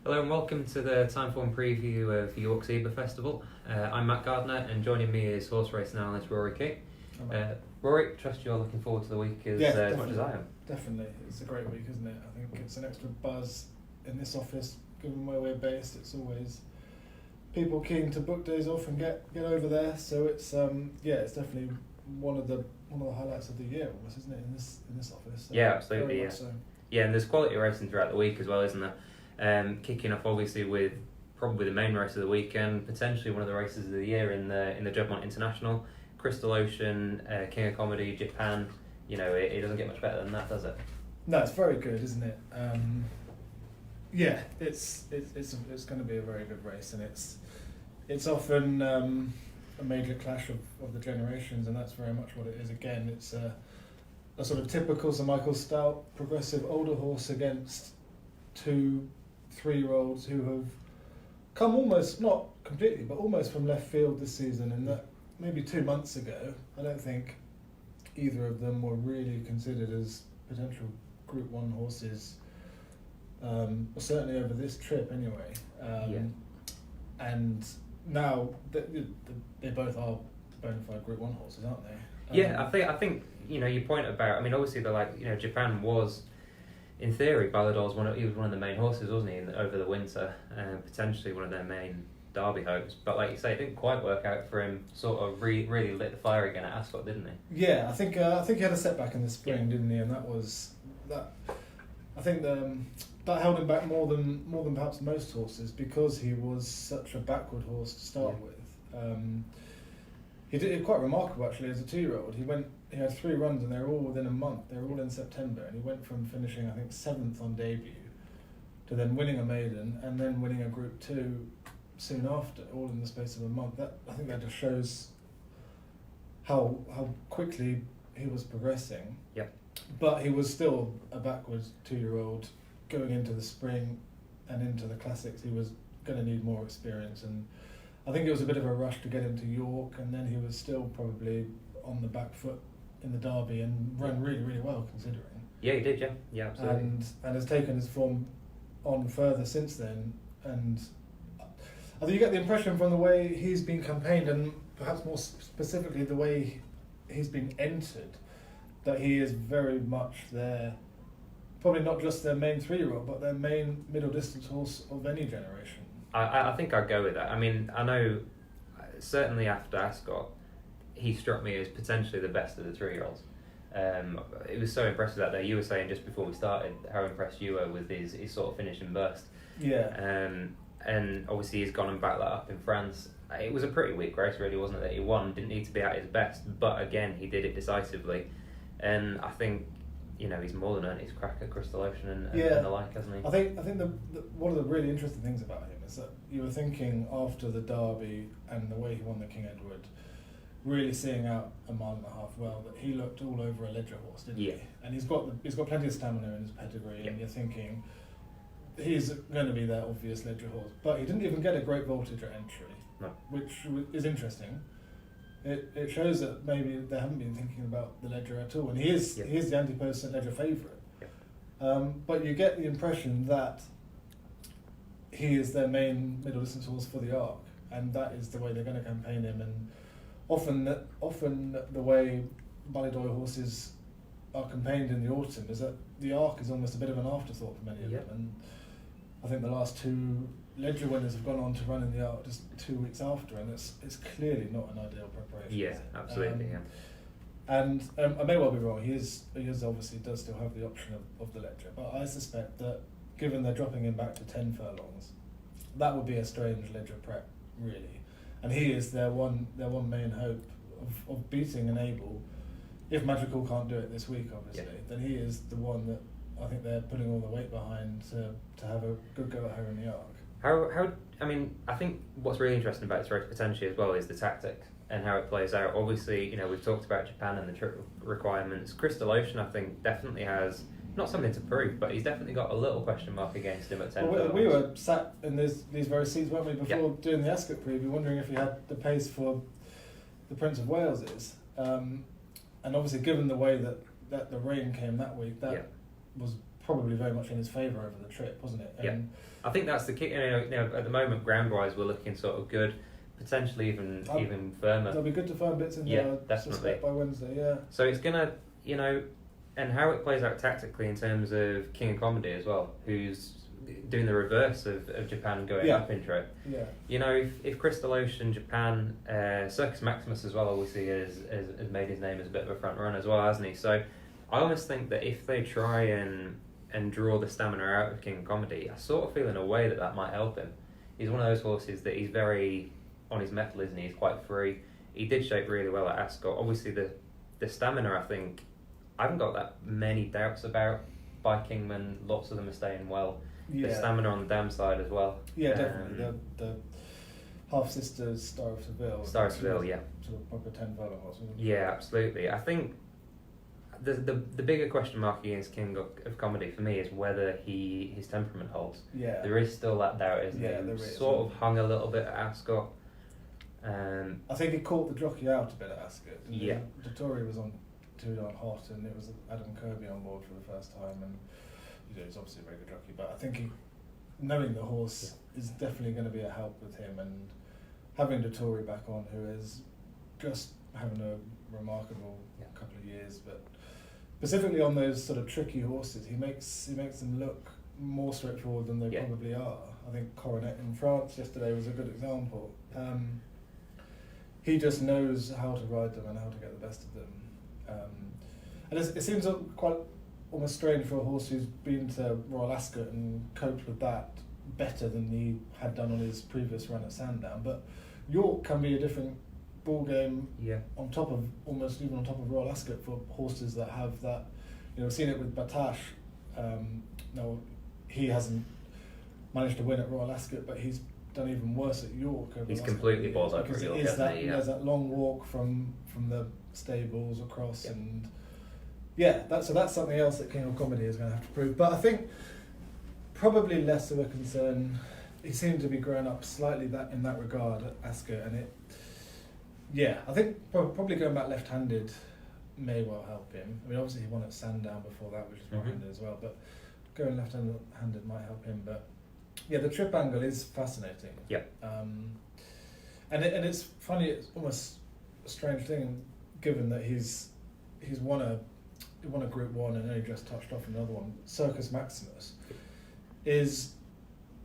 Hello and welcome to the Timeform preview of York's Ebor Festival. I'm Matt Gardner and joining me is horse racing analyst Rory Key. Rory, trust you're looking forward to the week as much as I am. Definitely, it's a great week, isn't it? I think it's an extra buzz in this office, given where we're based. It's always people keen to book days off and get over there. So it's it's definitely one of the highlights of the year, almost, isn't it? In this office. So yeah, absolutely. Yeah. So. Yeah, and there's quality racing throughout the week as well, isn't there? Kicking off obviously with probably the main race of the weekend, potentially one of the races of the year in the Juddmonte International, Crystal Ocean, King of Comedy, Japan. You know, it doesn't get much better than that, does it? No, it's very good, isn't it? It's going to be a very good race, and it's often a major clash of the generations, and that's very much what it is. Again, it's a sort of typical Sir Michael Stout progressive older horse against 2 3-year-olds who have come almost, not completely, but almost from left field this season. And that maybe 2 months ago, I don't think either of them were really considered as potential Group 1 horses, certainly over this trip anyway. And now they both are bona fide Group 1 horses, aren't they? I think you know your point about. I mean, obviously they're like, you know, Japan was, in theory, Ballador's he was one of the main horses, wasn't he, over the winter, potentially one of their main Derby hopes. But like you say, it didn't quite work out for him. Sort of really lit the fire again at Ascot, didn't he? Yeah, I think he had a setback in the spring, didn't he? And that was that. I think that held him back more than perhaps most horses, because he was such a backward horse to start with. He did it quite remarkable actually as a 2-year-old. He had 3 runs and they were all within a month. They were all in September, and he went from finishing I think 7th on debut to then winning a maiden and then winning a Group 2 soon after, all in the space of a month. I think that just shows how quickly he was progressing. Yep. But he was still a backwards 2-year-old going into the spring and into the classics. He was going to need more experience, and I think it was a bit of a rush to get him to York, and then he was still probably on the back foot in the Derby and ran really, really well considering. Yeah, he did, yeah, absolutely. And has taken his form on further since then. And I think you get the impression from the way he's been campaigned, and perhaps more specifically the way he's been entered, that he is very much their, probably not just their main 3-year-old, but their main middle distance horse of any generation. I think I'd go with that. I mean, I know certainly after Ascot, he struck me as potentially the best of the 3-year-olds. It was so impressive that day. You were saying just before we started how impressed you were with his sort of finishing burst. Yeah. And obviously he's gone and backed that up in France. It was a pretty weak race, really, wasn't it? That he won, didn't need to be at his best, but again he did it decisively. And I think, you know, he's more than earned his crack at Crystal Ocean and the like, hasn't he? I think the one of the really interesting things about him is that you were thinking after the Derby and the way he won the King Edward, really seeing out a 1.5 miles well, that he looked all over a ledger horse, didn't he? And he's got plenty of stamina in his pedigree, and you're thinking he's going to be that obvious ledger horse. But he didn't even get a great voltage at entry, which is interesting. It shows that maybe they haven't been thinking about the ledger at all, and he is the anti-post ledger favourite. But you get the impression that he is their main middle distance horse for the Arc, and that is the way they're going to campaign him. And often the way Ballador horses are campaigned in the autumn is that the Arc is almost a bit of an afterthought for many of them. And I think the last 2 ledger winners have gone on to run in the Arc just 2 weeks after, and it's clearly not an ideal preparation. Yeah, absolutely. And I may well be wrong. He obviously does still have the option of the ledger, but I suspect that given they're dropping him back to 10 furlongs, that would be a strange ledger prep, really. And he is their one main hope of beating an Able. If Magical can't do it this week, obviously, then he is the one that I think they're putting all the weight behind to have a good go at her in the Arc. I think what's really interesting about this race potentially as well is the tactic and how it plays out. Obviously, you know, we've talked about Japan and the trip requirements. Crystal Ocean, I think, definitely has not something to prove, but he's definitely got a little question mark against him at 10. Well, we were sat in these very seats, weren't we, before doing the Ascot preview, wondering if he had the pace for the Prince of Wales is. And obviously, given the way that the rain came that week, that was probably very much in his favour over the trip, wasn't it? And I think that's the key. At the moment, ground-wise, we're looking sort of good, potentially even firmer. There'll be good to firm bits in there, I suspect, by Wednesday, yeah. So it's going to, and how it plays out tactically in terms of King of Comedy as well, who's doing the reverse of Japan going up intro. Yeah. If Crystal Ocean, Japan, Circus Maximus as well, obviously has made his name as a bit of a front runner as well, hasn't he? So I almost think that if they try and draw the stamina out of King of Comedy, I sort of feel in a way that might help him. He's one of those horses that he's very on his mettle, isn't he? He's quite free. He did shape really well at Ascot. Obviously, the stamina, I think, I haven't got that many doubts about by Kingman. Lots of them are staying well. Yeah. The stamina on the dam side as well. Yeah, definitely. The half sisters, Star of Seville. Star of Seville, yeah. Sort of proper 10 furlong horse. Yeah, absolutely. I think the bigger question mark against King of Comedy for me is whether his temperament holds. Yeah. There is still that doubt, isn't there? There is. Sort of hung a little bit at Ascot. I think he caught the jockey out a bit at Ascot. Yeah. Dettori was on too darn hot, and it was Adam Kirby on board for the first time, and he's obviously a very good jockey, but I think knowing the horse is definitely going to be a help with him, and having Dettori back on, who is just having a remarkable couple of years, but specifically on those sort of tricky horses, he makes them look more straightforward than they probably are. I think Coronet in France yesterday was a good example. He just knows how to ride them and how to get the best of them. And it seems quite almost strange for a horse who's been to Royal Ascot and coped with that better than he had done on his previous run at Sandown. But York can be a different ball game on top of, almost even on top of Royal Ascot, for horses that have that. We've seen it with Batash. No, he hasn't managed to win at Royal Ascot, but he's done even worse at York. He's completely balls over at York, hasn't he? There's that long walk from the stables across, and that's something else that King of Comedy is going to have to prove. But I think probably less of a concern. He seemed to be growing up slightly in that regard at Ascot, and I think probably going back left-handed may well help him. I mean, obviously he won at Sandown before that, which is right-handed as well, but going left-handed might help him. But the trip angle is fascinating. Yeah. And it's funny. It's almost a strange thing, given that he's won a Group 1 and only just touched off another one. Circus Maximus is,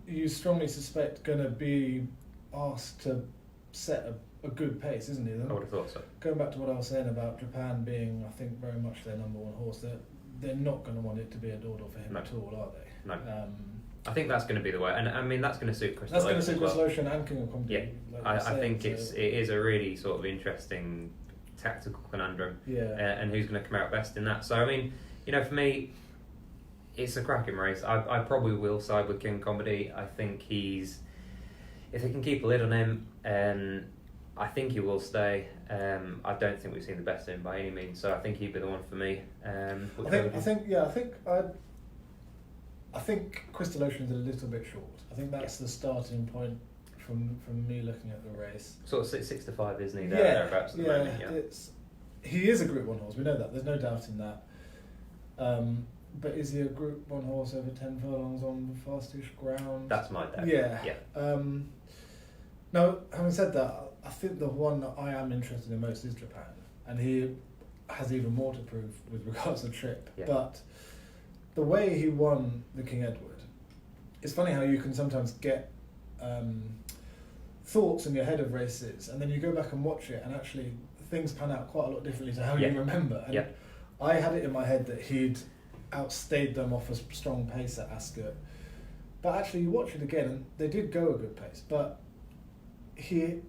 you strongly suspect, going to be asked to set a good pace, isn't he? I would have thought so. Going back to what I was saying about Japan being, I think, very much their number one horse, they're not going to want it to be a dawdle for him at all, are they? No. I think that's going to be the way, and I mean that's going to suit Crystal Ocean. That's going to suit Crystal Ocean and King of Comedy. Yeah, I think it is a really sort of interesting tactical conundrum. And who's going to come out best in that? So I mean, for me, it's a cracking race. I probably will side with King of Comedy. I think if they can keep a lid on him, I think he will stay. I don't think we've seen the best of him by any means, so I think he'd be the one for me. I think Crystal Ocean is a little bit short. I think that's the starting point from me looking at the race. Sort of 6 to 5, isn't he? Thereabouts at the moment. He is a Group 1 horse. We know that. There's no doubt in that. But is he a Group 1 horse over 10 furlongs on fastish ground? That's my doubt. Yeah. Now, having said that, I think the one that I am interested in most is Japan, and he has even more to prove with regards to the trip. Yeah. But the way he won the King Edward, it's funny how you can sometimes get thoughts in your head of races, and then you go back and watch it, and actually things pan out quite a lot differently to how you remember. And I had it in my head that he'd outstayed them off a strong pace at Ascot, but actually you watch it again, and they did go a good pace, but he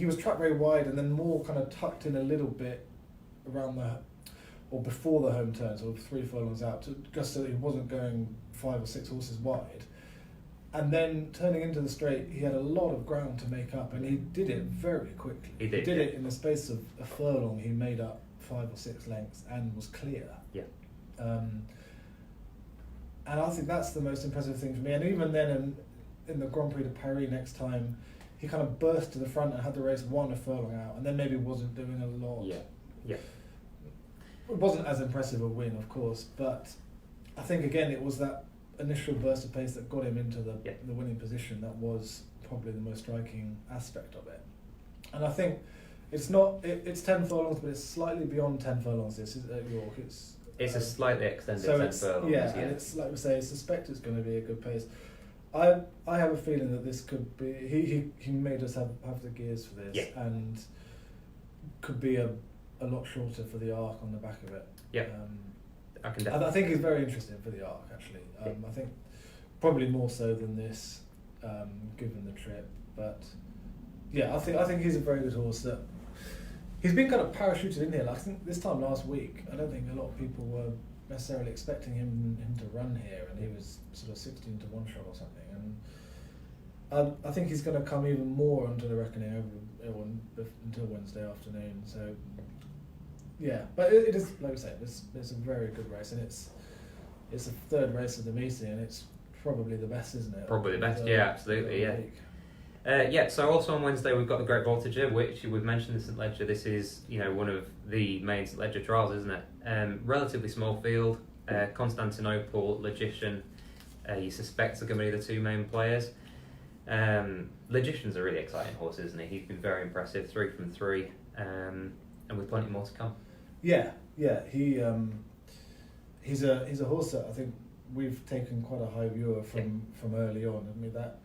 was tracked very wide and then more kind of tucked in a little bit around or before the home turn, sort of 3 furlongs out, just so that he wasn't going 5 or 6 horses wide. And then turning into the straight, he had a lot of ground to make up, and he did it very quickly. He did it in the space of a furlong. He made up 5 or 6 lengths and was clear. Yeah. And I think that's the most impressive thing for me. And even then, in the Grand Prix de Paris next time, he kind of burst to the front and had the race won a furlong out, and then maybe wasn't doing a lot. Yeah. It wasn't as impressive a win, of course, but I think again it was that initial burst of pace that got him into the winning position that was probably the most striking aspect of it. And I think it's 10 furlongs, but it's slightly beyond 10 furlongs. This is at York. It's a slightly extended 10 furlongs. Yeah, and it's like we say, I suspect it's going to be a good pace. I have a feeling that this could be. He made us have the gears for this, and could be a lot shorter for the arc on the back of it. Yeah, I think he's very interesting for the arc actually. I think probably more so than this, given the trip. But yeah, I think he's a very good horse. That he's been kind of parachuted in here. Like I think this time last week, I don't think a lot of people were necessarily expecting him to run here, and he was sort of 16 to 1 shot or something. And I think he's going to come even more onto the reckoning until Wednesday afternoon. So yeah, but it is, like I say, it's a very good race, and it's the third race of the meeting, and it's probably the best, isn't it? Probably the best, absolutely, yeah. So also on Wednesday we've got the Great Voltigeur, which we've mentioned the St Ledger. This is one of the main St Ledger trials, isn't it? Relatively small field. Constantinople, Logician, you suspect are going to be the two main players. Logician's a really exciting horse, isn't he? He's been very impressive, 3 from 3, and with plenty more to come. Yeah. He's a horse that I think we've taken quite a high view of from early on. I mean that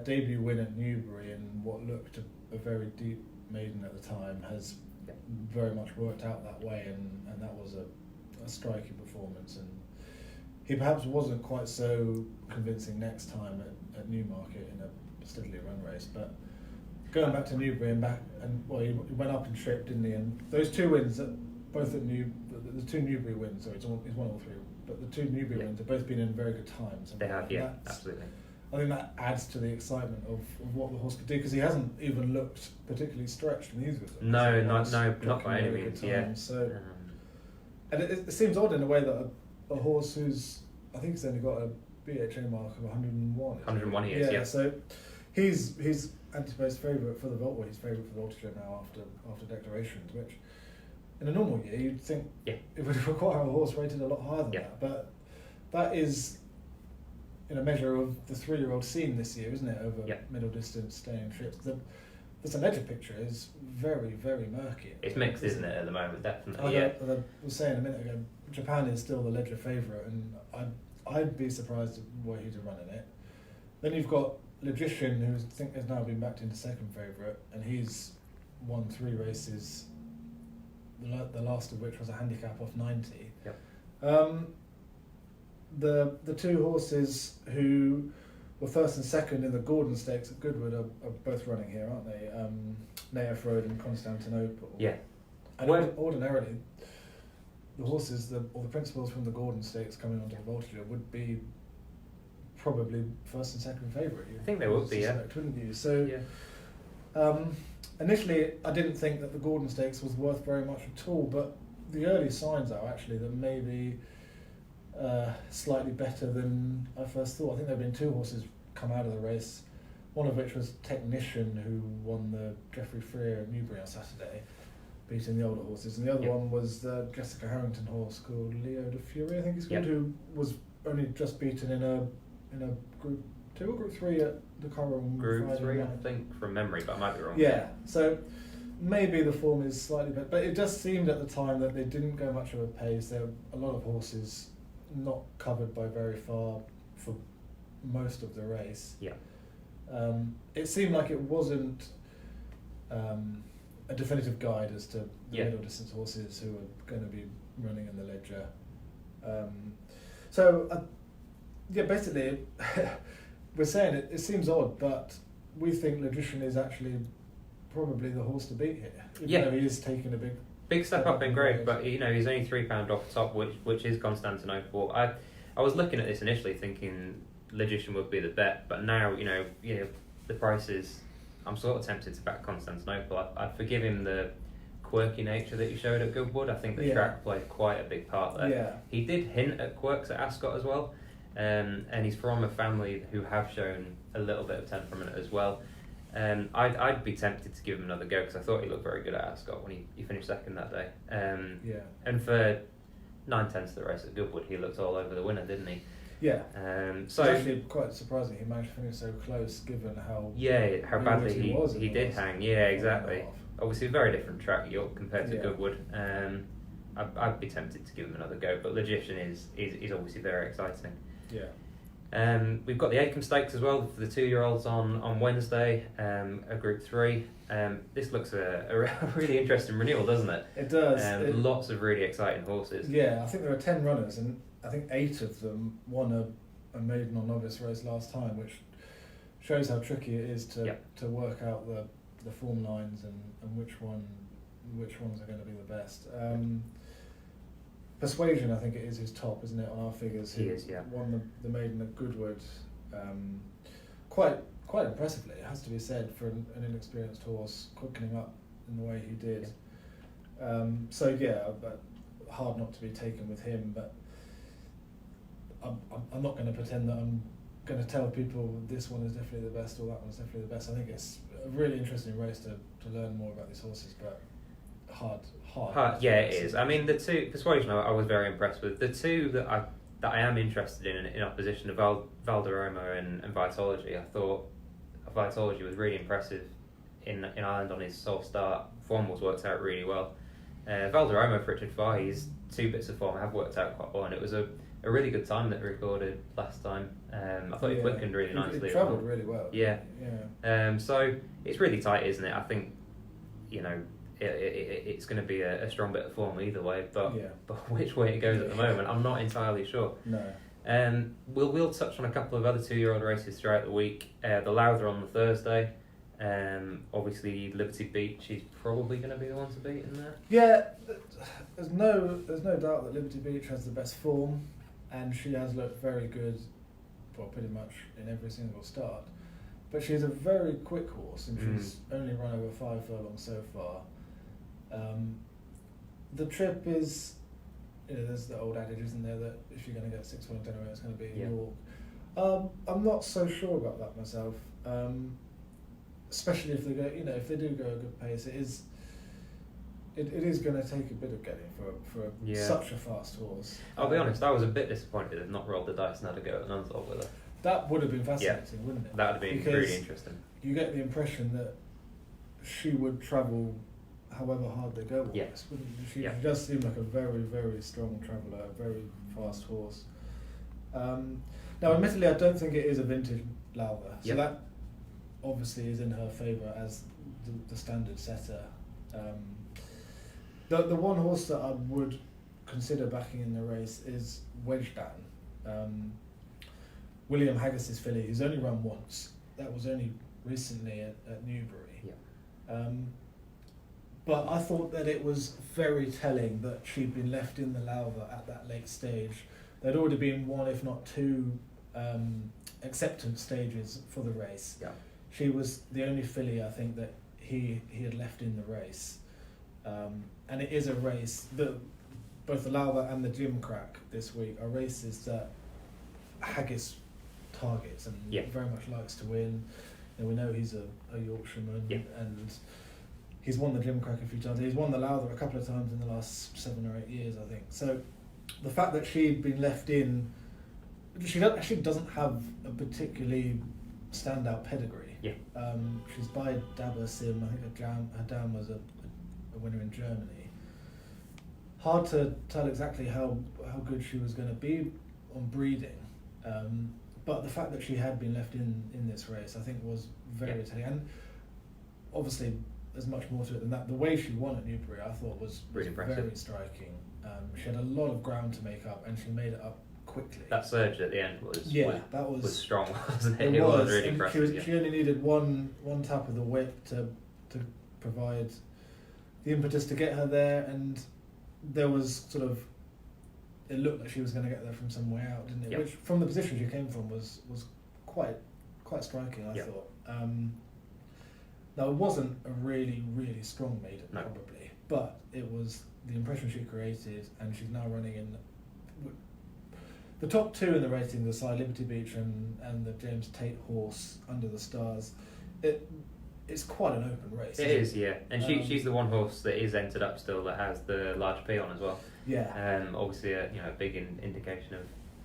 debut win at Newbury in what looked a very deep maiden at the time has very much worked out that way, and that was a striking performance. And he perhaps wasn't quite so convincing next time at Newmarket in a steadily run race, but going back to Newbury and back, and he went up and tripped, didn't he? And those two wins, the two Newbury wins, so he's won all 3, but the two Newbury wins have both been in very good times. They have, absolutely. I think that adds to the excitement of what the horse could do, because he hasn't even looked particularly stretched in either of them. No, not by any means. So, and it seems odd in a way that a horse who's, I think he's only got a BHA mark of 101. 101 he is, yeah. So he's Antipast's favourite for the Vault. Well, he's favourite for the Voltigeur now after declarations, which in a normal year you'd think it would require a horse rated a lot higher than that. But that is in a measure of the 3-year-old scene this year, isn't it? Over middle distance staying trips. The St Ledger picture is very, very murky. It's mixed, isn't it, at the moment? Definitely. I was saying a minute ago, Japan is still the Ledger favourite, and I'd be surprised were he to run in it. Then you've got Logician, who I think has now been backed into second favourite, and he's won 3 races, the last of which was a handicap off 90. The two horses who were first and second in the Gordon Stakes at Goodwood are both running here, aren't they? Neof Road and Constantinople. Yeah. And ordinarily, the horses, or the principals from the Gordon Stakes coming onto the Voltigeur would be probably first and second favourite. I think they would be, wouldn't you? So, initially, I didn't think that the Gordon Stakes was worth very much at all, but the early signs are actually that maybe slightly better than I first thought. I think there have been 2 horses come out of the race, one of which was Technician, who won the Geoffrey Freer at Newbury on Saturday, beating the older horses, and the other one was the Jessica Harrington horse called Leo de Fury, I think it's called, who was only just beaten in a Group 2 or Group 3 at the Curran. Group 3, I think, from memory, but I might be wrong. Yeah, so maybe the form is slightly better, but it just seemed at the time that they didn't go much of a pace. There were a lot of horses not covered by very far for most of the race. It seemed like it wasn't a definitive guide as to the middle distance horses who are going to be running in the Ledger. Basically we're saying it seems odd, but we think Logician is actually probably the horse to beat here, even though he is taking a big step up in grade, but he's only £3 off the top, which is Constantinople. I was looking at this initially thinking Logician would be the bet, but now the prices, I'm sort of tempted to back Constantinople. I'd forgive him the quirky nature that he showed at Goodwood. I think the track played quite a big part there. He did hint at quirks at Ascot as well, and he's from a family who have shown a little bit of temperament as well. I'd be tempted to give him another go, because I thought he looked very good at Ascot when he finished second that day. And for 9/10 of the race at Goodwood, he looked all over the winner, didn't he? Yeah. So it's actually quite surprising he managed to finish so close, given how how badly he did hang. Yeah, exactly. Obviously, a very different track at York compared to Goodwood. I'd be tempted to give him another go, but Logician is obviously very exciting. Yeah. We've got the Acomb Stakes as well for the 2-year-olds on Wednesday, a Group 3. This looks a really interesting renewal, doesn't it? It does. Lots of really exciting horses. Yeah, I think there are 10 runners, and I think 8 of them won a maiden or novice race last time, which shows how tricky it is to work out the form lines and which ones are going to be the best. Persuasion, I think it is his top, isn't it, on our figures? He is, yeah. Won the maiden at Goodwood quite impressively, it has to be said, for an inexperienced horse, quickening up in the way he did. But hard not to be taken with him, but I'm not going to pretend that I'm going to tell people this one is definitely the best or that one's definitely the best. I think it's a really interesting race to learn more about these horses, but hard. Yeah, it is. I mean, the two Persuasion I was very impressed with. The two that I am interested in opposition to Valderrama and Vitology. I thought Vitology was really impressive in Ireland on his sole start. Form was worked out really well. Valderrama for Richard Fahey's 2 bits of form have worked out quite well, and it was a really good time that he recorded last time. I thought he quickened really nicely. He travelled really well. Yeah. So it's really tight, isn't it? I think, it's going to be a strong bit of form either way, but which way it goes at the moment, I'm not entirely sure. No. We'll touch on a couple of other 2-year-old races throughout the week. The Lowther on the Thursday. Obviously Liberty Beach is probably going to be the one to beat in there. Yeah, there's no doubt that Liberty Beach has the best form, and she has looked very good, well, pretty much in every single start. But she's a very quick horse, and she's only run over 5 furlongs so far. The trip is, there's the old adage, isn't there, that if you're going to get 6 furlongs anyway, it's going to be York. I'm not so sure about that myself. Especially if they go, if they do go a good pace, it is going to take a bit of getting for such a fast horse. I'll be honest, I was a bit disappointed they've not rolled the dice and had a go at Lonsdale with her. That would have been fascinating, wouldn't it? That would have been really interesting. You get the impression that she would travel however hard they go. Wouldn't she? She does seem like a very, very strong traveller, a very fast horse. Now, admittedly, I don't think it is a vintage Lowther, so that obviously is in her favour as the standard setter. The one horse that I would consider backing in the race is Wedge Dan. William Haggis's filly, who's only run once. That was only recently at Newbury. But I thought that it was very telling that she'd been left in the Lowther at that late stage. There'd already been 1, if not 2, acceptance stages for the race. She was the only filly, I think, that he had left in the race. And it is a race that both the Lowther and the Gimcrack this week are races that Haggis targets and very much likes to win. And we know he's a Yorkshireman, and he's won the Gimcrack a few times. He's won the Lowther a couple of times in the last 7 or 8 years, I think. So the fact that she'd been left in, she actually doesn't have a particularly standout pedigree. She's by Dabber Sim. I think her dam was a winner in Germany. Hard to tell exactly how good she was going to be on breeding, but the fact that she had been left in this race, I think, was very telling. And obviously, there's much more to it than that. The way she won at Newbury, I thought, was very striking. She had a lot of ground to make up, and she made it up quickly. That surge at the end was strong, wasn't it? It was really impressive. She only needed one tap of the whip to provide the impetus to get her there, and there was it looked like she was going to get there from some way out, didn't it? Which, from the position she came from, was quite striking, I thought. Now, it wasn't a really, really strong maiden, probably, but it was the impression she created, and she's now running in the top 2 in the rating, the side Liberty Beach and the James Tate horse Under the Stars. it's quite an open race. It is, yeah. And she's the one horse that is entered up still that has the large P on as well. Yeah. Obviously, a big indication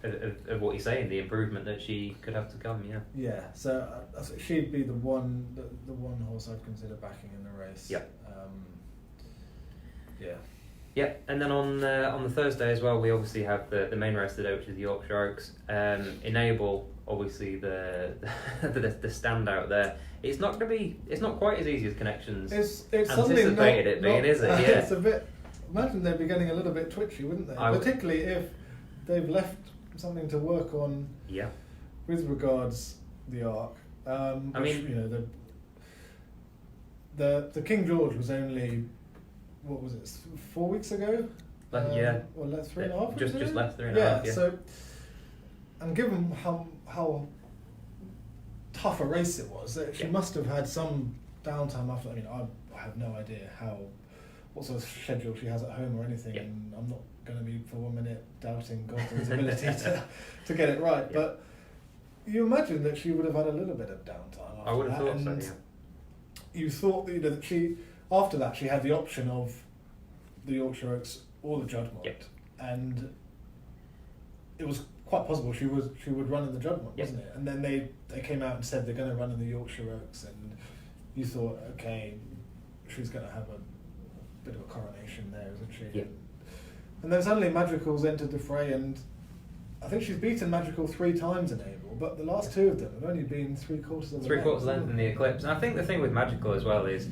of what you're saying, the improvement that she could have to come. Yeah. Yeah. So she'd be the one horse I'd consider backing in the race. Yeah. Yeah. Yeah, and then on the Thursday as well, we obviously have the main race today, which is the Yorkshire Oaks. Enable, obviously the standout there. It's not quite as easy as Connections It's anticipated it being, is it? Yeah. It's a bit. Imagine they'd be getting a little bit twitchy, wouldn't they? Particularly if they've left something to work on. Yeah. With regards the Arc, the King George was only, what was it, 4 weeks ago? Yeah. Or 3.5 weeks just ago? less 3.5. Yeah. So, and given how tough a race it was, she must have had some downtime after. I mean, I have no idea what sort of schedule she has at home or anything, and I'm not going to be for 1 minute doubting Gardner's ability to get it right. Yeah. But you imagine that she would have had a little bit of downtime after I would have that, thought and so, yeah. You thought that she, after that, she had the option of the Yorkshire Oaks or the Juddmonte, and it was quite possible she would run in the Juddmonte, wasn't it? And then they came out and said they're going to run in the Yorkshire Oaks, and you thought, okay, she's going to have a bit of a coronation there, isn't she? Yeah. And then suddenly Madrigals entered the fray, and I think she's beaten Madrigal 3 times in Ebor, but the last 2 of them have only been 3/4 of the length in the Eclipse. And I think the thing with Magical as well is,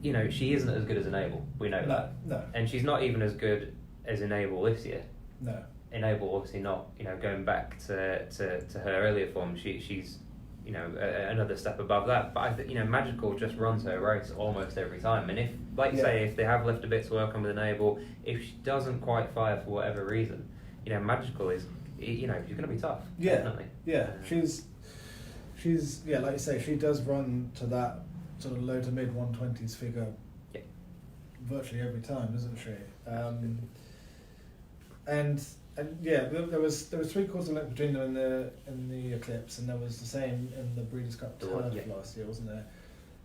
she isn't as good as Enable. We know that. No. And she's not even as good as Enable this year. No. Enable obviously not. Going back to her earlier form, she's another step above that. But I think Magical just runs her race almost every time. And if, like you say, if they have left a bit to work on with Enable, if she doesn't quite fire for whatever reason, Magical is, she's going to be tough. Yeah. Definitely. Yeah. She's like you say, she does run to that sort of low to mid 120s figure. Yeah. Virtually every time, isn't she? And there was 3/4 length between them in the Eclipse, and there was the same in the Breeders' Cup Turf last year, wasn't there?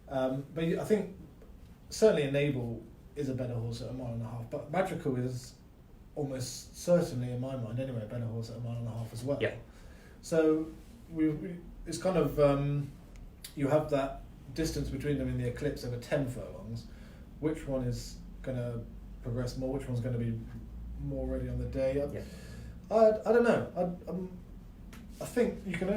But I think certainly Enable is a better horse at 1.5 miles, but Magical is almost certainly, in my mind anyway, a better horse at 1.5 miles as well. Yeah. So it's kind of you have that distance between them in the Eclipse over 10 furlongs. Which one is going to progress more? Which one's going to be more ready on the day? I don't know. I think you could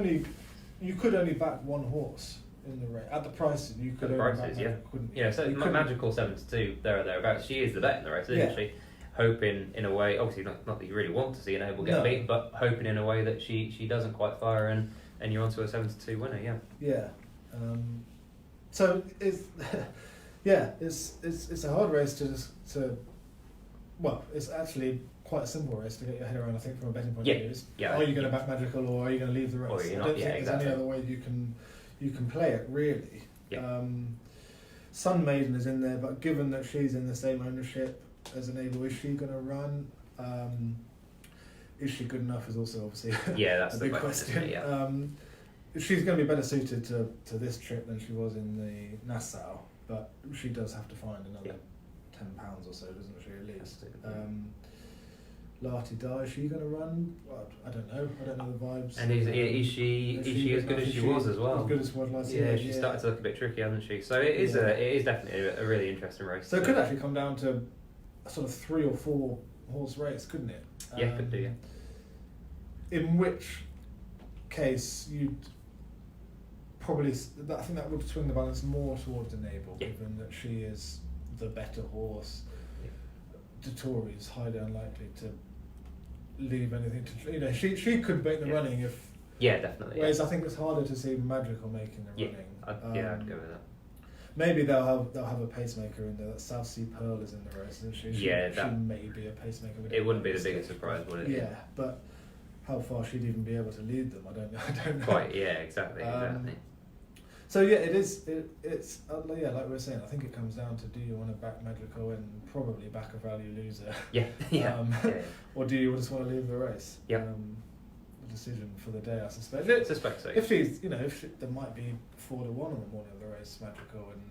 only back one horse in the race at the prices. You could only back couldn't. Yeah, so Magical 7-2 there or thereabouts. She is the bet in the race, isn't she? Hoping in a way, obviously not that you really want to see Enable get beat, but hoping in a way that she doesn't quite fire and you're onto a 7-2 winner. Yeah. Yeah. So it's it's a hard race to well, it's actually quite a simple race to get your head around, I think, from a betting point of view. Are you going to back Magical or are you going to leave the race? I don't think there's any other way you can play it, really. Yeah. Sun Maiden is in there, but given that she's in the same ownership as Enable, is she going to run? Is she good enough is also obviously that's a the big question. She's going to be better suited to this trip than she was in the Nassau, but she does have to find another £10 or so, doesn't she, at least? Larty Dye, is she going to run? Well, I don't know. I don't know the vibes. And is she as good as she was as well? As good as she was last year. Yeah, she started to look a bit tricky, hasn't she? So it is definitely a really interesting race. So it could actually come down to a sort of 3 or 4 horse race, couldn't it? Yeah, could do. Yeah. In which case you'd probably, I think that would swing the balance more towards Enable, given that she is the better horse. Dettori is highly unlikely to leave anything to, she could make the running if. Yeah, definitely. Whereas I think it's harder to see Madrigal making the running. I'd go with that. Maybe they'll have a pacemaker in there. That South Sea Pearl is in the race, isn't she? She may be a pacemaker. It wouldn't be the biggest surprise, would it? Yeah, but how far she'd even be able to lead them, I don't know. Quite, exactly. So it is. It's like we were saying. I think it comes down to, do you want to back Madrigal and probably back a value loser? Or do you just want to leave the race? Yeah. decision for the day, I suspect. I suspect so. If she's, there might be 4-1 on the morning of the race, magical, and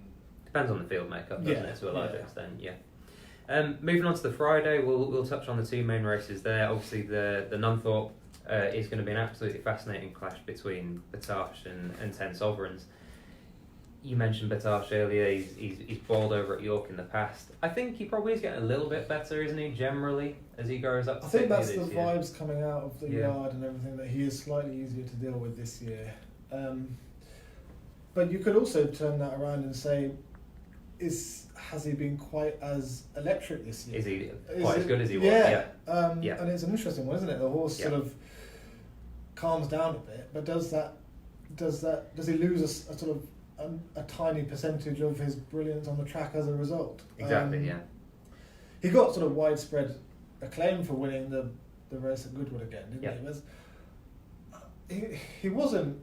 depends on the field makeup, doesn't it, to a large yeah. extent, yeah. Moving on to the Friday, we'll touch on the two main races there. Obviously, the Nunthorpe is going to be an absolutely fascinating clash between Batash and 10 Sovereigns. You mentioned Batash earlier. He's bowled over at York in the past. I think he probably is getting a little bit better, isn't he? Generally, as he grows up. I think that's the vibes coming out of the yard and everything, that he is slightly easier to deal with this year. But you could also turn that around and say, has he been quite as electric this year? Is he quite as good as he was? Yeah. Yeah. And it's an interesting one, isn't it? The horse sort of calms down a bit, but does he lose a sort of a tiny percentage of his brilliance on the track as a result? Exactly, yeah. He got sort of widespread acclaim for winning the race at Goodwood again, didn't he? He wasn't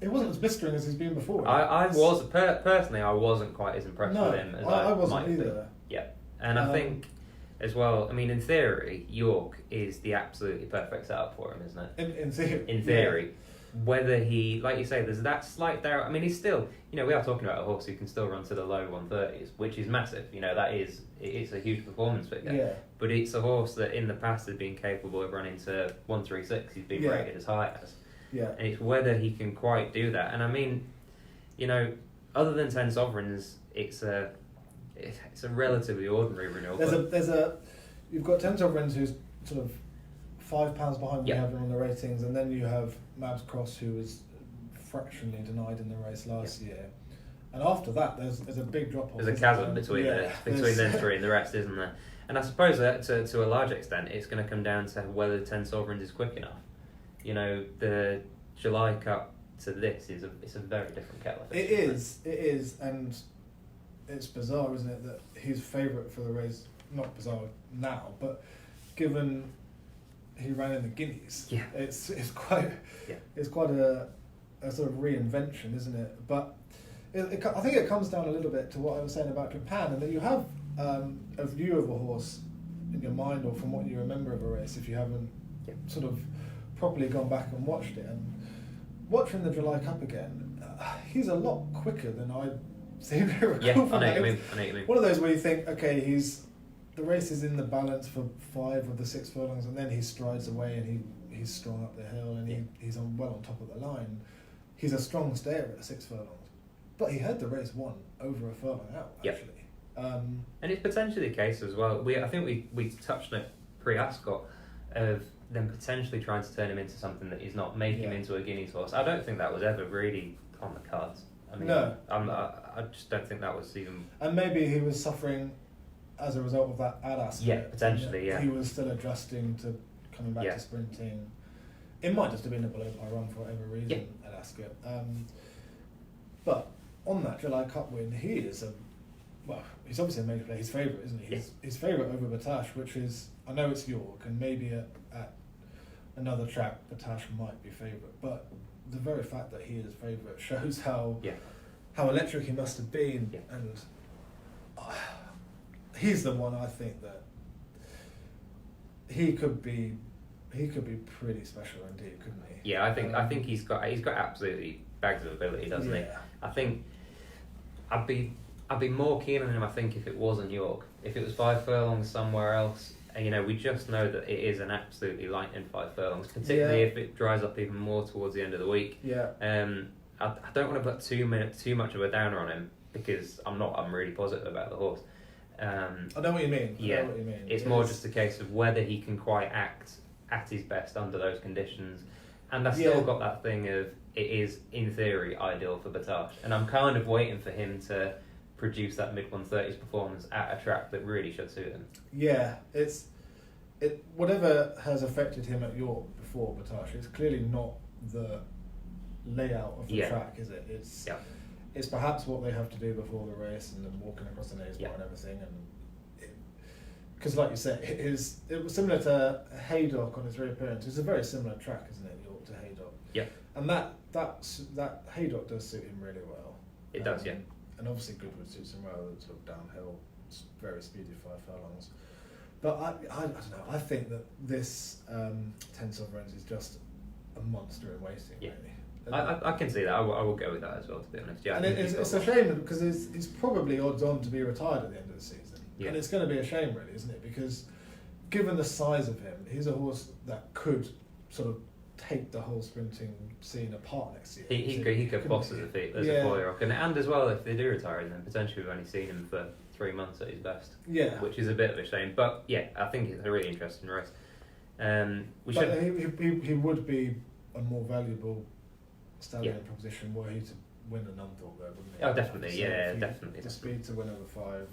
as blistering as he's been before. Personally, I wasn't quite as impressed with him as I wasn't might either. be. Yeah, and I think as well. I mean, in theory, York is the absolutely perfect setup for him, isn't it? In theory. Yeah. Whether he, like you say, there's that slight doubt. I mean, he's still, we are talking about a horse who can still run to the low 130s, which is massive. It's a huge performance figure. Yeah. But it's a horse that in the past has been capable of running to 136. He's been rated as high as. Yeah. And it's whether he can quite do that. And I mean, other than 10 Sovereigns, it's a relatively ordinary renewal. You've got 10 Sovereigns who's sort of £5 behind what you have on the ratings, and then you have Mabs Cross, who was fractionally denied in the race last year. And after that, there's a big drop off. There's a chasm between them three and the rest, isn't there? And I suppose that to a large extent, it's going to come down to whether 10 Sovereigns is quick enough. The July Cup to this is a very different kettle of fish. It is, and it's bizarre, isn't it, that he's favourite for the race. Not bizarre now, but given he ran in the Guineas, it's quite a sort of reinvention, isn't it? But I think it comes down a little bit to what I was saying about Japan, and that you have a view of a horse in your mind, or from what you remember of a race, if you haven't sort of properly gone back and watched it. And watching the July Cup again, he's a lot quicker than I seem to recall. Yeah, from I know that. what you mean. One of those where you think, okay, the race is in the balance for 5 of the 6 furlongs, and then he strides away and he's strong up the hill, and he's well on top of the line. He's a strong stayer at 6 furlongs, but he had the race won over a furlong out, actually. And it's potentially the case as well. I think we touched on it pre-Ascot of them potentially trying to turn him into something that he's not, make him into a Guineas horse. I don't think that was ever really on the cards. I mean, no. I just don't think that was even. And maybe he was suffering as a result of that at Ascot. Yeah, potentially, He was still adjusting to coming back to sprinting. It might just have been a below par run for whatever reason at Ascot. But on that July Cup win, he is he's obviously a major player. He's favourite, isn't he? His favourite over Batash, which is, I know it's York, and maybe at another track, Batash might be favourite, but the very fact that he is favourite shows how electric he must have been, and he's the one I think that he could be pretty special indeed, couldn't he? Yeah, I think he's got absolutely bags of ability, doesn't he? I think I'd be more keen on him, I think, if it wasn't York. If it was 5 furlongs somewhere else, and we just know that it is an absolutely lightning 5 furlongs, particularly if it dries up even more towards the end of the week. Yeah. I don't want to put too much of a downer on him, because I'm really positive about the horse. I know what you mean. It's more just a case of whether he can quite act at his best under those conditions. And I still got that thing of, it is, in theory, ideal for Batash. And I'm kind of waiting for him to produce that mid-130s performance at a track that really should suit him. Yeah, whatever has affected him at York before Batash, it's clearly not the layout of the track, is it? It's perhaps what they have to do before the race, and then walking across the Naze Bar and everything. And because, like you said, it was similar to Haydock on its reappearance. It's a very similar track, isn't it, York to Haydock? Yeah. And that Haydock does suit him really well. It does, yeah. And obviously Goodwood suits him well. It's sort of downhill, it's very speedy 5 furlongs. But I don't know. I think that this 10 Sovereigns is just a monster in racing. Yeah. Really. I can see that. I will go with that as well, to be honest. Yeah, And it's a shame because he's probably odds on to be retired at the end of the season. Yeah. And it's going to be a shame, really, isn't it? Because given the size of him, he's a horse that could sort of take the whole sprinting scene apart next year. He could boss as a 4-year-old. And as well, if they do retire him, then potentially we've only seen him for 3 months at his best. Yeah. Which is a bit of a shame. But yeah, I think it's a really interesting race. He would be a more valuable stallion proposition were he to win an Untitled, though, wouldn't he? Oh, definitely, So definitely. The speed to win over 5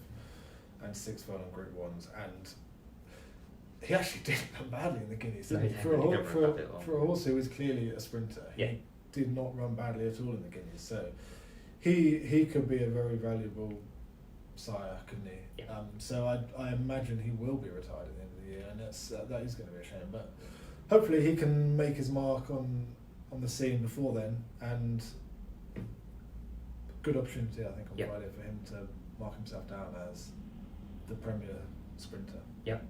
and 6 furlong Group 1s, and he actually didn't run badly in the Guineas, did he? For a horse who was clearly a sprinter, he did not run badly at all in the Guineas. So he could be a very valuable sire, couldn't he? Yeah. So I imagine he will be retired at the end of the year, and that is going to be a shame. But hopefully he can make his mark on the scene before then, and good opportunity, I think, on Friday for him to mark himself down as the premier sprinter. Yep.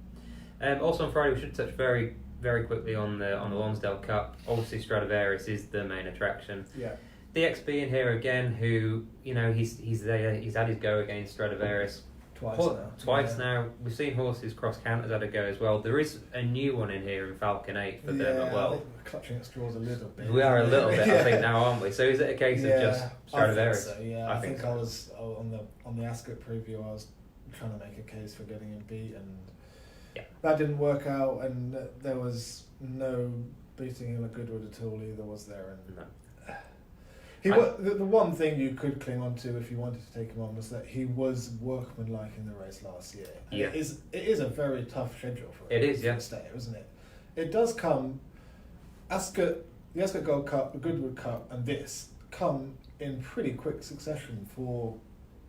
Also on Friday, we should touch very, very quickly on the Lonsdale Cup. Obviously, Stradivarius is the main attraction. Yeah. DXB in here again, who he's there. He's had his go against Stradivarius twice now. We've seen horses cross counters had a go as well. There is a new one in here in Falcon 8 for them as well. I think we're clutching at straws a little bit. We are a little bit, I think, now, aren't we? So is it a case of just Stradivarius? I think so, yeah. I think I was on the Ascot preview. I was trying to make a case for getting him beat, and that didn't work out. And there was no beating him at Goodwood at all either, was there? And no. The one thing you could cling on to if you wanted to take him on was that he was workmanlike in the race last year. And it is a very tough schedule for him. It is, yeah. To stay, isn't it? It does come, the Ascot Gold Cup, the Goodwood Cup, and this come in pretty quick succession for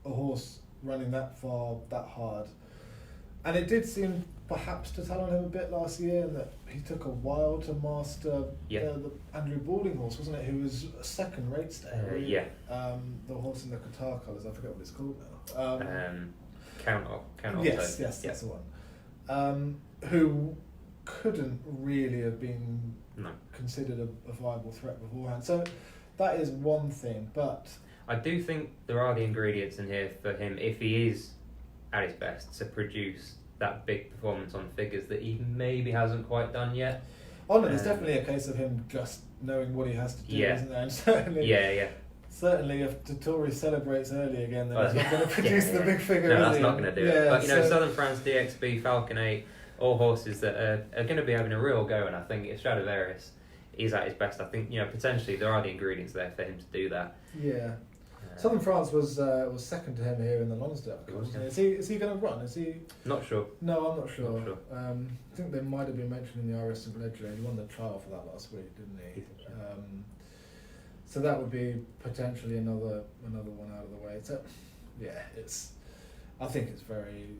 a horse running that far, that hard. And it did seem perhaps to tell on him a bit last year, in that he took a while to master the Andrew Balding horse, wasn't it? Who was a second rate stay. The horse in the Qatar colours, I forget what it's called now. Count Yes, that's the one. Who couldn't really have been considered a viable threat beforehand. So that is one thing, but I do think there are the ingredients in here for him, if he is at his best, to produce that big performance on figures that he maybe hasn't quite done yet. Oh no, there's definitely a case of him just knowing what he has to do, isn't there? And certainly if Totori celebrates early again, then he's not going to produce the big figure. No, that's not going to do it. But Southern France, DXB, Falcon 8, all horses that are going to be having a real go, and I think if Stradivarius is at his best, I think potentially there are the ingredients there for him to do that. Yeah. Southern France was second to him here in the Lonsdale Cup. Is he going to run? Is he? Not sure. No, I'm not sure. I think there might have been mention in the RS St Ledger. He won the trial for that last week, didn't he? So that would be potentially another one out of the way. So I think it's very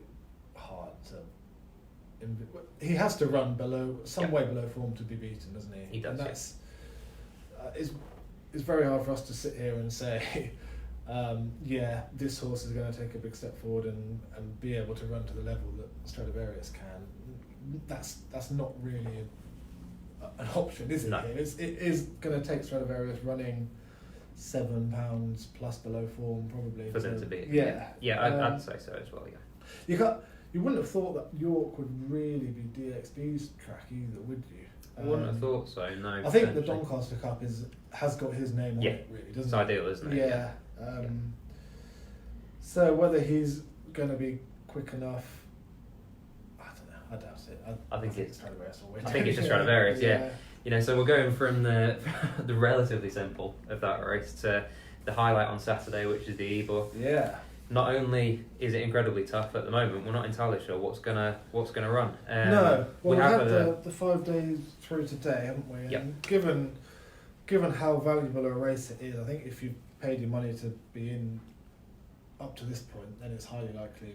hard to. He has to run way below form to be beaten, doesn't he? He does. And that's it's very hard for us to sit here and say. This horse is going to take a big step forward and be able to run to the level that Stradivarius can. That's not really an option, is it? No. It is going to take Stradivarius running £7 plus below form, probably. For them to beat. Yeah. I'd say so as well. Yeah. You wouldn't have thought that York would really be DXB's track either, would you? I wouldn't have thought so. No. I think the Doncaster Cup has got his name on it, really, doesn't it? It's ideal, isn't it? Yeah. So whether he's going to be quick enough, I don't know. I doubt it. I think it's Stradivarius. I think it's just Stradivarius. Yeah. So we're going from the relatively simple of that race to the highlight on Saturday, which is the Ebor. Yeah. Not only is it incredibly tough at the moment, we're not entirely sure what's gonna run. No. Well, we had the 5 days through today, haven't we? Yep. And given how valuable a race it is, I think if you paid your money to be in up to this point, then it's highly likely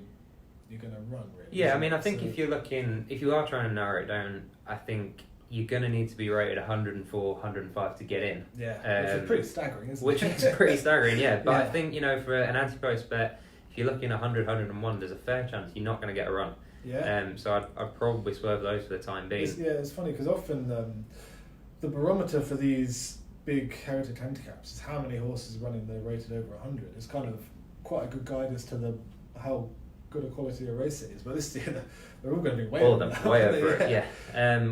you're going to run, really. Yeah, I mean, I think if you are trying to narrow it down, I think you're going to need to be rated 104, 105 to get in. Yeah, which is pretty staggering, isn't it? Which is pretty staggering, yeah. But I think, for an anti-post bet, if you're looking 100, 101, there's a fair chance you're not going to get a run. Yeah. So I'd probably swerve those for the time being. It's funny because often the barometer for these big heritage handicaps is how many horses running they're rated over 100. It's kind of quite a good guide as to how good a quality a race it is. But this year they're all going to be way over that, way over it. Yeah.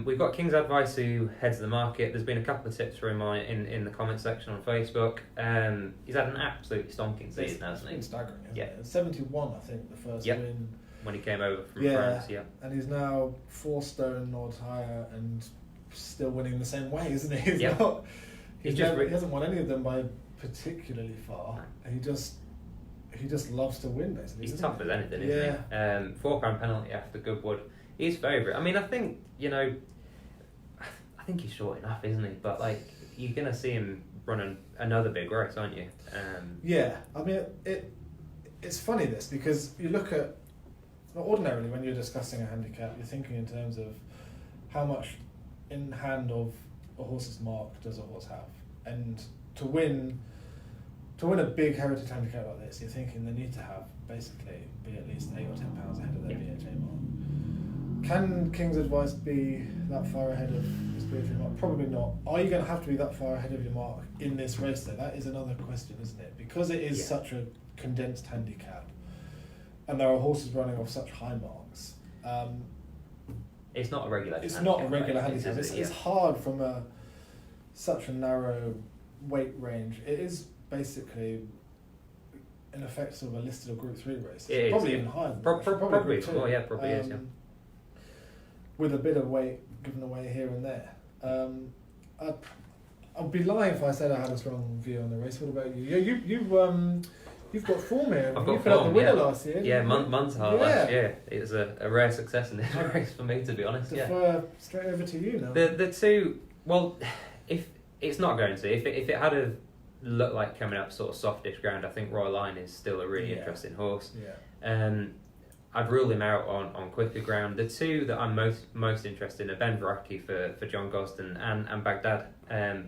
We've got King's Advice who heads the market. There's been a couple of tips for him in the comment section on Facebook. He's had an absolutely stonking season, hasn't he? It's been staggering, hasn't it? 71, I think, the first win. When he came over from France, and he's now 4 stone odds higher and still winning the same way, isn't he? He hasn't won any of them by particularly far. No. He just loves to win, basically. He's tough as anything, isn't he? £4 penalty after Goodwood. He's favourite. I mean, I think he's short enough, isn't he? But you're gonna see him running another big race, aren't you? I mean, it's funny this, because you look at, ordinarily when you're discussing a handicap, you're thinking in terms of how much in hand of a horse's mark does a horse have, and to win a big heritage handicap like this, you're thinking they need to have basically be at least £8 or £10 ahead of their BHA mark. Can King's Advice be that far ahead of his BHA mark? Probably not. Are you going to have to be that far ahead of your mark in this race though? That is another question, isn't it? Because it is such a condensed handicap, and there are horses running off such high marks. It's not a regular. It's not a regular handicap. It's hard from such a narrow weight range. It is basically, in effect, sort of a listed or Group 3 race. It's probably even higher than that. Probably is. Yeah. With a bit of weight given away here and there. I'd be lying if I said I had a strong view on the race. What about you? You've got form here. I've got you put out the winner last year. Yeah, Montar last year. It was a rare success in this race for me, to be honest. Defer straight over to you now. The two, well, if it's not going to, if it had a looked like coming up sort of softish ground, I think Royal Line is still a really interesting horse. I'd rule him out on quicker ground. The two that I'm most interested in are Ben Veracki for John Gosden and Baghdad.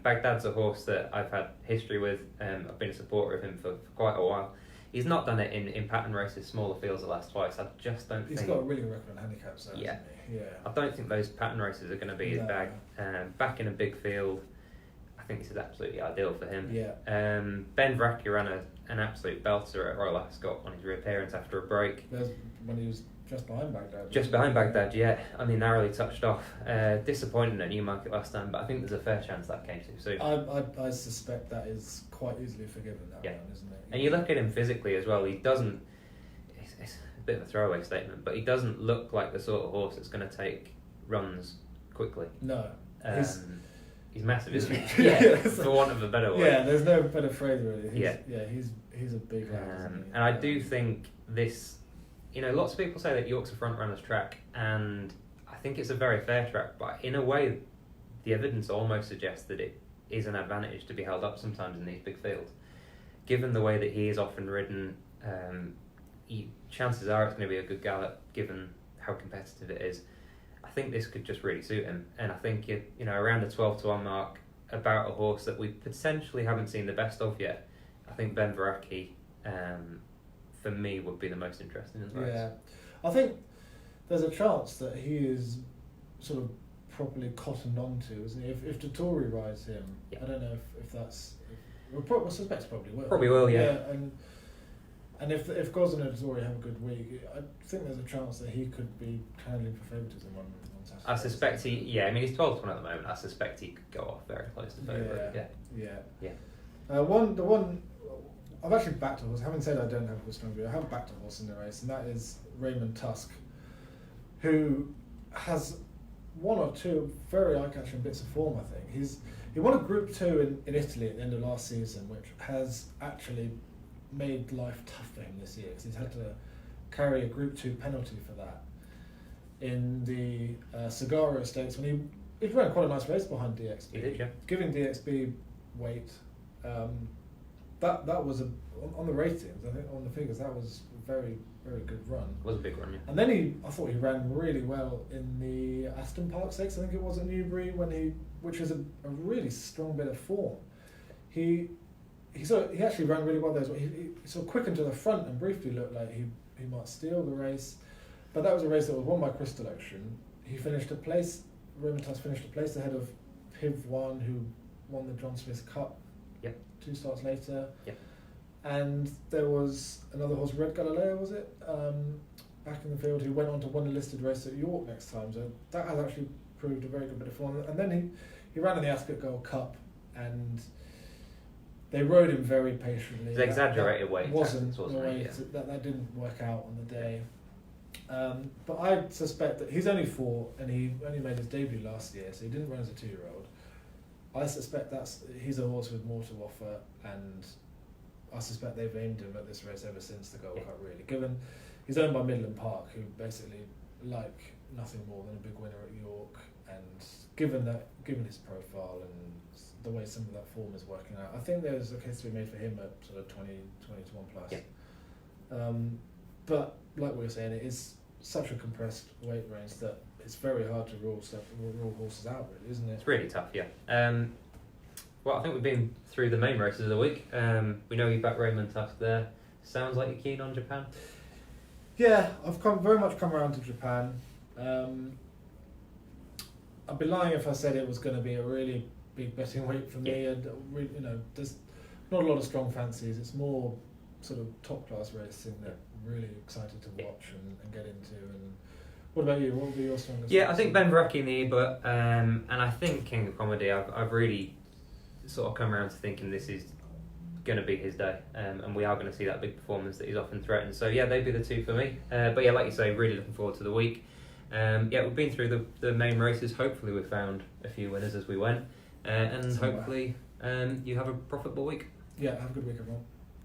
Baghdad's a horse that I've had history with. I've been a supporter of him for quite a while. He's not done it in pattern races, smaller fields the last twice. I just don't think... He's got a really record on handicaps, though, hasn't he? I don't think those pattern races are going to be his bag. Back in a big field, I think this is absolutely ideal for him. Ben Veracki ran an absolute belter at Royal Ascot on his reappearance after a break. When he was just behind Baghdad. Just behind Baghdad, yeah. I mean, narrowly touched off. Disappointing at Newmarket last time, but I think there's a fair chance that came too soon. I suspect that is quite easily forgiven, that one, isn't it? And you look at him physically as well, he doesn't... It's a bit of a throwaway statement, but he doesn't look like the sort of horse that's going to take runs quickly. No. He's massive, isn't he? For want of a better word. Yeah, there's no better phrase really. He's a big lad, and I do think this... lots of people say that York's a front runner's track, and I think it's a very fair track, but in a way, the evidence almost suggests that it is an advantage to be held up sometimes in these big fields. Given the way that he is often ridden, chances are it's going to be a good gallop, given how competitive it is. I think this could just really suit him, and I think around the 12-1 mark, about a horse that we potentially haven't seen the best of yet. I think Ben Veracki, for me, would be the most interesting in the race. Yeah, I think there's a chance that he is sort of properly cottoned onto, isn't he? If Dettori rides him, I don't know if that's... I suspect probably will. Probably will, yeah. And if Gosden and Dettori have a good week, I think there's a chance that he could be handling for favouritism on Saturday. I suspect he's 12-1 at the moment. I suspect he could go off very close to favourite. The one I've actually backed a horse. Having said I don't have a strong view, I have backed a horse in the race, and that is Raymond Tusk, who has one or two very eye-catching bits of form. I think he won a Group 2 in Italy at the end of last season, which has actually made life tough for him this year because he's had to carry a Group 2 penalty for that in the Sagaro Stakes when he ran quite a nice race behind DXB. He did, yeah. Giving DXB weight. That was on the ratings, I think, on the figures, that was a very, very good run. It was a big run, yeah. And then I thought he ran really well in the Aston Park Stakes, I think it was at Newbury, which was a really strong bit of form. He actually ran really well there as well. He sort of quickened to the front and briefly looked like he might steal the race, but that was a race that was won by Crystal Ocean. Raymond Tusk finished a place ahead of Piv One, who won the John Smith Cup. Yep. 2 starts later. Yep. And there was another horse, Red Galileo, was it? Back in the field, who went on to win a listed race at York next time. So that has actually proved a very good bit of form. And then he ran in the Ascot Gold Cup, and they rode him very patiently. It's exaggerated weight. Wasn't it? That didn't work out on the day. But I suspect that he's only 4 and he only made his debut last year, so he didn't run as a 2-year-old. I suspect he's a horse with more to offer, and I suspect they've aimed him at this race ever since the Gold Cup, really. Given he's owned by Midland Park, who basically like nothing more than a big winner at York, and given his profile and the way some of that form is working out, I think there's a case to be made for him at sort of 20 to 1 plus. Yeah. But like we were saying, it is such a compressed weight range that it's very hard to rule horses out, really, isn't it? It's really tough, yeah. Well, I think we've been through the main races of the week. We know you back Raymond Tusk there. Sounds like you're keen on Japan. Yeah, I've very much come around to Japan. I'd be lying if I said it was going to be a really big betting weight for me. And there's not a lot of strong fancies. It's more sort of top class racing that I'm really excited to watch and get into. And what about you? What would be your strongest? Yeah, I think Ben Verrecki in the Ebor, and I think King of Comedy. I've really sort of come around to thinking this is going to be his day, and we are going to see that big performance that he's often threatened. So yeah, they'd be the 2 for me. But yeah, like you say, really looking forward to the week. Yeah, we've been through the main races. Hopefully we've found a few winners as we went, and hopefully you have a profitable week. Yeah, have a good week, everyone.